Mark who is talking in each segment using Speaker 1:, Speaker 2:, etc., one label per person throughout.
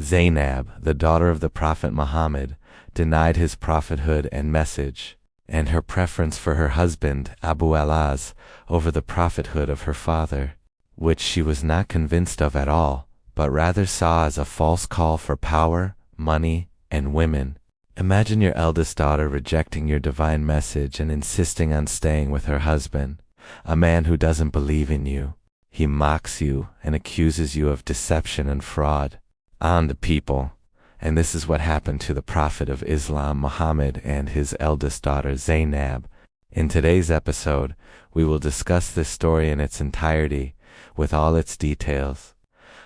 Speaker 1: Zainab, the daughter of the Prophet Muhammad, denied his prophethood and message, and her preference for her husband, Abu al-As, over the prophethood of her father, which she was not convinced of at all, but rather saw as a false call for power, money, and women. Imagine your eldest daughter rejecting your divine message and insisting on staying with her husband, a man who doesn't believe in you. He mocks you and accuses you of deception and fraud. On the people. And this is what happened to the Prophet of Islam, Muhammad, and his eldest daughter, Zainab. In today's episode, we will discuss this story in its entirety, with all its details.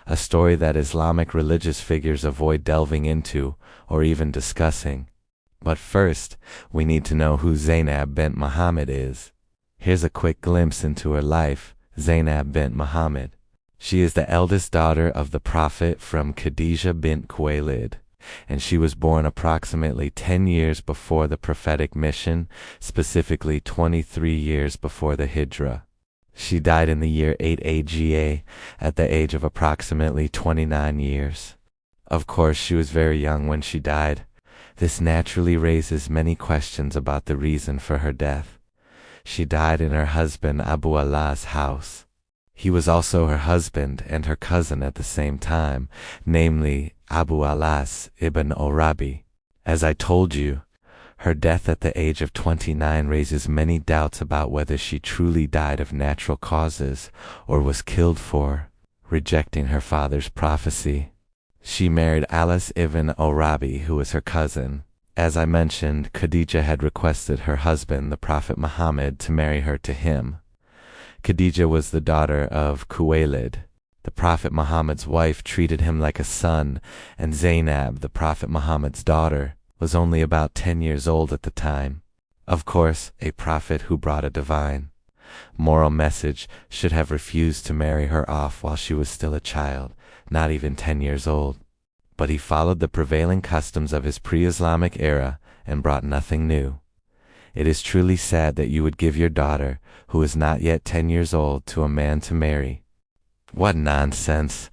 Speaker 1: A story that Islamic religious figures avoid delving into or even discussing. But first, we need to know who Zainab bint Muhammad is. Here's a quick glimpse into her life. Zainab bint Muhammad. She is the eldest daughter of the Prophet from Khadija bint Khuwaylid, and she was born approximately 10 years before the prophetic mission, specifically 23 years before the Hijrah. She died in the year 8 AGA at the age of approximately 29 years. Of course, she was very young when she died. This naturally raises many questions about the reason for her death. She died in her husband Abu al-As' house. He was also her husband and her cousin at the same time, namely Abu al-As ibn Orabi. As I told you, her death at the age of 29 raises many doubts about whether she truly died of natural causes or was killed for rejecting her father's prophecy. She married Alas ibn Orabi, who was her cousin. As I mentioned, Khadija had requested her husband, the Prophet Muhammad, to marry her to him. Khadija was the daughter of Khuwaylid. The Prophet Muhammad's wife treated him like a son, and Zainab, the Prophet Muhammad's daughter, was only about 10 years old at the time. Of course, a prophet who brought a divine moral message should have refused to marry her off while she was still a child, not even 10 years old. But he followed the prevailing customs of his pre-Islamic era and brought nothing new. It is truly sad that you would give your daughter, who is not yet 10 years old, to a man to marry. What nonsense!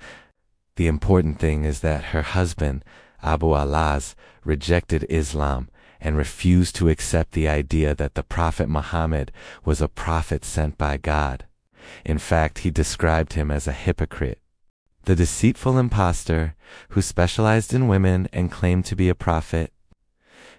Speaker 1: The important thing is that her husband, Abu al-As, rejected Islam and refused to accept the idea that the Prophet Muhammad was a prophet sent by God. In fact, he described him as a hypocrite, the deceitful impostor who specialized in women and claimed to be a prophet.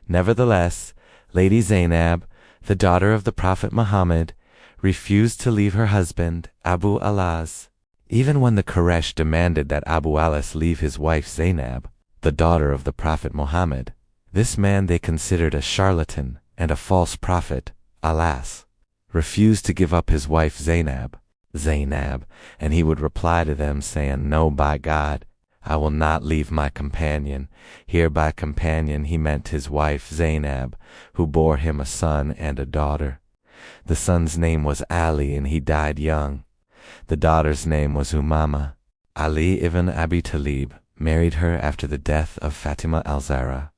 Speaker 1: Nevertheless, Lady Zainab, the daughter of the Prophet Muhammad, refused to leave her husband, Abu al-As. Even when the Quraysh demanded that Abu al-As leave his wife Zainab, the daughter of the Prophet Muhammad, this man they considered a charlatan and a false prophet, al-As, refused to give up his wife Zainab, and he would reply to them saying, "No, by God, I will not leave my companion." Here by companion he meant his wife Zainab, who bore him a son and a daughter. The son's name was Ali, and he died young. The daughter's name was Umama. Ali ibn Abi Talib married her after the death of Fatima al-Zahra.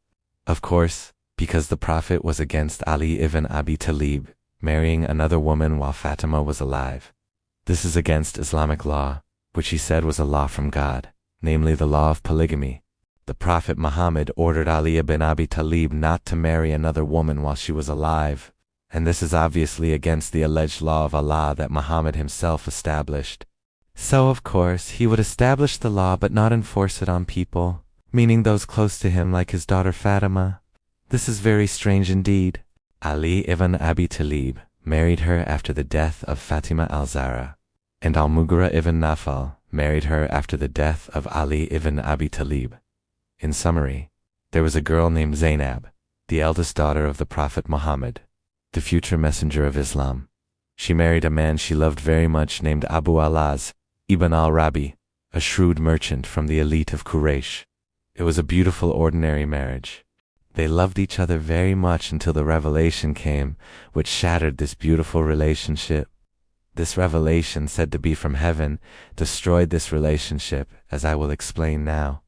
Speaker 1: Of course, because the Prophet was against Ali ibn Abi Talib marrying another woman while Fatima was alive. This is against Islamic law, which he said was a law from God, namely the law of polygamy. The Prophet Muhammad ordered Ali ibn Abi Talib not to marry another woman while she was alive, and this is obviously against the alleged law of Allah that Muhammad himself established. So, of course, he would establish the law but not enforce it on people, meaning those close to him like his daughter Fatima. This is very strange indeed. Ali ibn Abi Talib married her after the death of Fatima al-Zahra, and Al-Mughira ibn Nafal married her after the death of Ali ibn Abi Talib. In summary, there was a girl named Zainab, the eldest daughter of the Prophet Muhammad, the future messenger of Islam. She married a man she loved very much named Abu al-As ibn al-Rabi, a shrewd merchant from the elite of Quraysh. It was a beautiful ordinary marriage. They loved each other very much until the revelation came, which shattered this beautiful relationship. This revelation, said to be from heaven, destroyed this relationship, as I will explain now.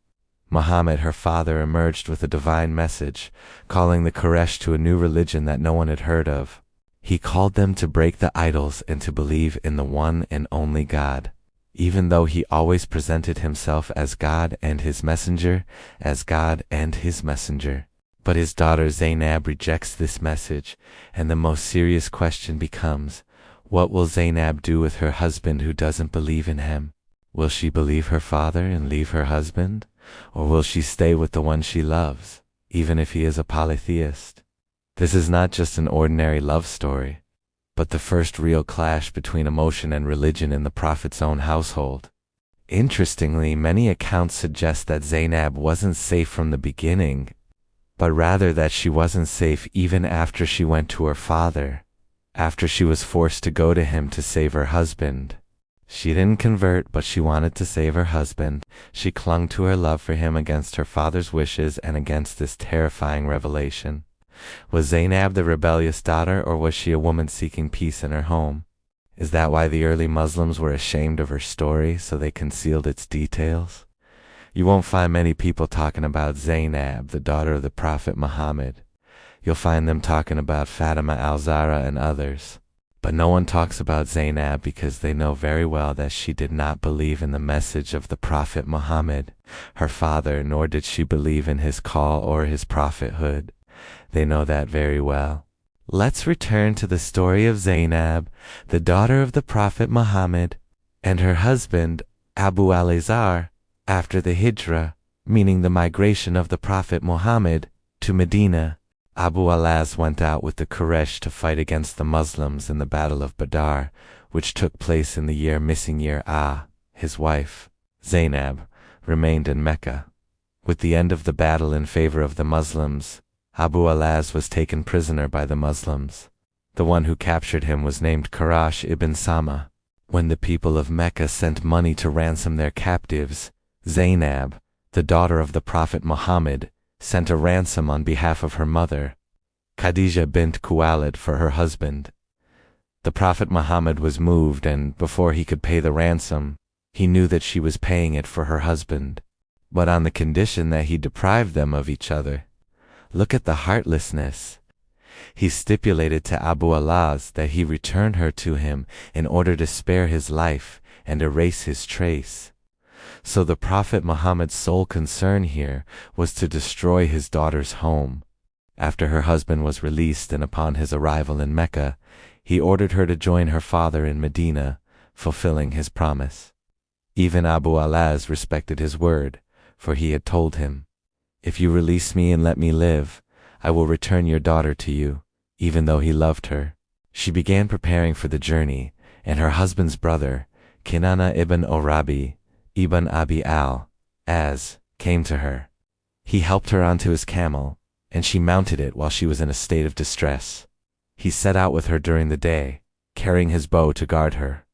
Speaker 1: Muhammad, her father, emerged with a divine message, calling the Quraysh to a new religion that no one had heard of. He called them to break the idols and to believe in the one and only God. even though he always presented himself as God and his messenger, as God and his messenger. But his daughter Zainab rejects this message, and the most serious question becomes, what will Zainab do with her husband who doesn't believe in him? Will she believe her father and leave her husband? Or will she stay with the one she loves, even if he is a polytheist? This is not just an ordinary love story, but the first real clash between emotion and religion in the Prophet's own household. Interestingly, many accounts suggest that Zainab wasn't safe from the beginning, but rather that she wasn't safe even after she went to her father, after she was forced to go to him to save her husband. She didn't convert, but she wanted to save her husband. She clung to her love for him against her father's wishes and against this terrifying revelation. Was Zainab the rebellious daughter, or was she a woman seeking peace in her home? Is that why the early Muslims were ashamed of her story, so they concealed its details? You won't find many people talking about Zainab, the daughter of the Prophet Muhammad. You'll find them talking about Fatima al-Zahra and others. But no one talks about Zainab because they know very well that she did not believe in the message of the Prophet Muhammad, her father, nor did she believe in his call or his prophethood. They know that very well. Let's return to the story of Zainab, the daughter of the Prophet Muhammad, and her husband, Abu al-Azhar, after the Hijrah, meaning the migration of the Prophet Muhammad, to Medina. Abu al-Az went out with the Quraysh to fight against the Muslims in the Battle of Badr, which took place in the missing year. His wife, Zainab, remained in Mecca. With the end of the battle in favor of the Muslims, Abu al-Az was taken prisoner by the Muslims. The one who captured him was named Qurash ibn Sama. When the people of Mecca sent money to ransom their captives, Zainab, the daughter of the Prophet Muhammad, sent a ransom on behalf of her mother, Khadija bint Khuwailid, for her husband. The Prophet Muhammad was moved, and before he could pay the ransom, he knew that she was paying it for her husband, but on the condition that he deprived them of each other. Look at the heartlessness. He stipulated to Abu al-Az that he return her to him in order to spare his life and erase his trace. So the Prophet Muhammad's sole concern here was to destroy his daughter's home. After her husband was released and upon his arrival in Mecca, he ordered her to join her father in Medina, fulfilling his promise. Even Abu al-Az respected his word, for he had told him, "If you release me and let me live, I will return your daughter to you," even though he loved her. She began preparing for the journey, and her husband's brother, Kinana ibn Orabi, ibn Abi al-Az, came to her. He helped her onto his camel, and she mounted it while she was in a state of distress. He set out with her during the day, carrying his bow to guard her.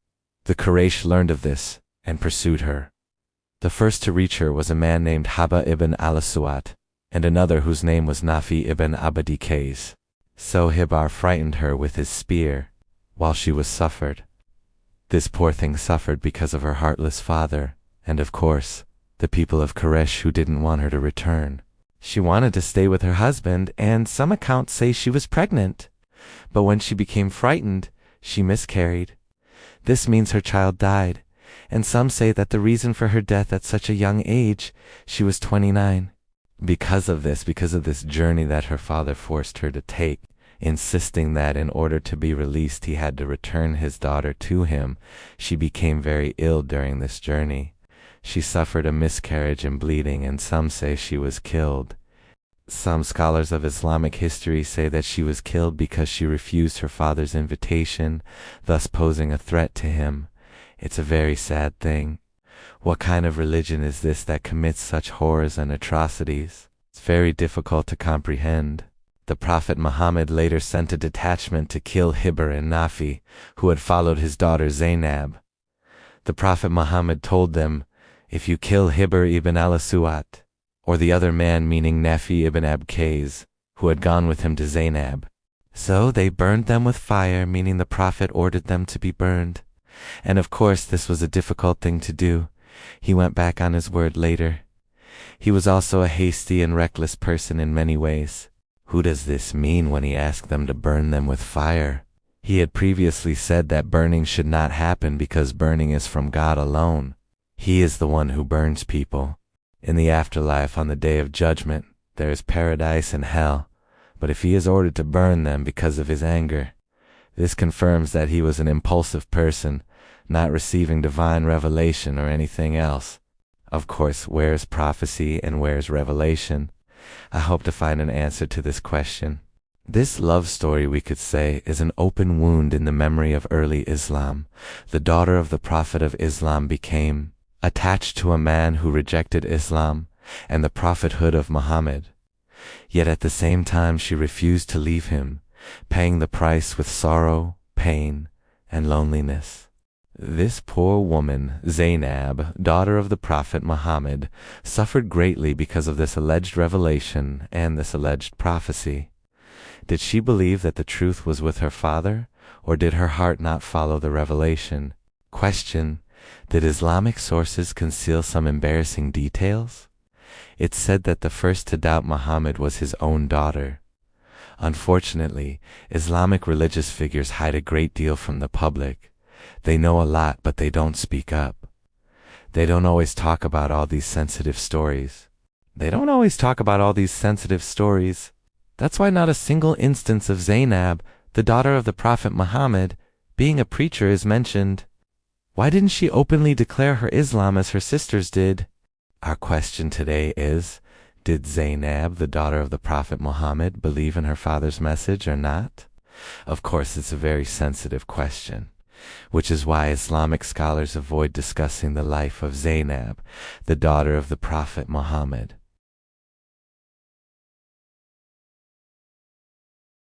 Speaker 1: The Quraysh learned of this and pursued her. The first to reach her was a man named Haba ibn al-Aswat, and another whose name was Nafi ibn Abadi Kays. So Hibar frightened her with his spear, while she was suffered. This poor thing suffered because of her heartless father, and of course, the people of Quraysh who didn't want her to return. She wanted to stay with her husband, and some accounts say she was pregnant. But when she became frightened, she miscarried. This means her child died, and some say that the reason for her death at such a young age, she was 29. Because of this journey that her father forced her to take, insisting that in order to be released he had to return his daughter to him, she became very ill during this journey. She suffered a miscarriage and bleeding, and some say she was killed. Some scholars of Islamic history say that she was killed because she refused her father's invitation, thus posing a threat to him. It's a very sad thing. What kind of religion is this that commits such horrors and atrocities? It's very difficult to comprehend. The Prophet Muhammad later sent a detachment to kill Hibr and Nafi, who had followed his daughter Zainab. The Prophet Muhammad told them, "If you kill Hibr ibn al-Aswat, or the other man, meaning Nafi ibn Abkays, who had gone with him to Zainab." So they burned them with fire, meaning the Prophet ordered them to be burned. And of course this was a difficult thing to do. He went back on his word later. He was also a hasty and reckless person in many ways. Who does this mean when he asked them to burn them with fire? He had previously said that burning should not happen because burning is from God alone. He is the one who burns people. In the afterlife, on the day of judgment, there is paradise and hell, but if he is ordered to burn them because of his anger, this confirms that he was an impulsive person, not receiving divine revelation or anything else. Of course, where is prophecy and where is revelation? I hope to find an answer to this question. This love story, we could say, is an open wound in the memory of early Islam. The daughter of the Prophet of Islam became attached to a man who rejected Islam and the prophethood of Muhammad. Yet at the same time she refused to leave him, paying the price with sorrow, pain, and loneliness. This poor woman, Zainab, daughter of the Prophet Muhammad, suffered greatly because of this alleged revelation and this alleged prophecy. Did she believe that the truth was with her father, or did her heart not follow the revelation? Question: did Islamic sources conceal some embarrassing details? It's said that the first to doubt Muhammad was his own daughter. Unfortunately, Islamic religious figures hide a great deal from the public. They know a lot, but they don't speak up. They don't always talk about all these sensitive stories. That's why not a single instance of Zainab, the daughter of the Prophet Muhammad, being a preacher is mentioned. Why didn't she openly declare her Islam as her sisters did? Our question today is, did Zainab, the daughter of the Prophet Muhammad, believe in her father's message or not? Of course, it's a very sensitive question, which is why Islamic scholars avoid discussing the life of Zainab, the daughter of the Prophet Muhammad.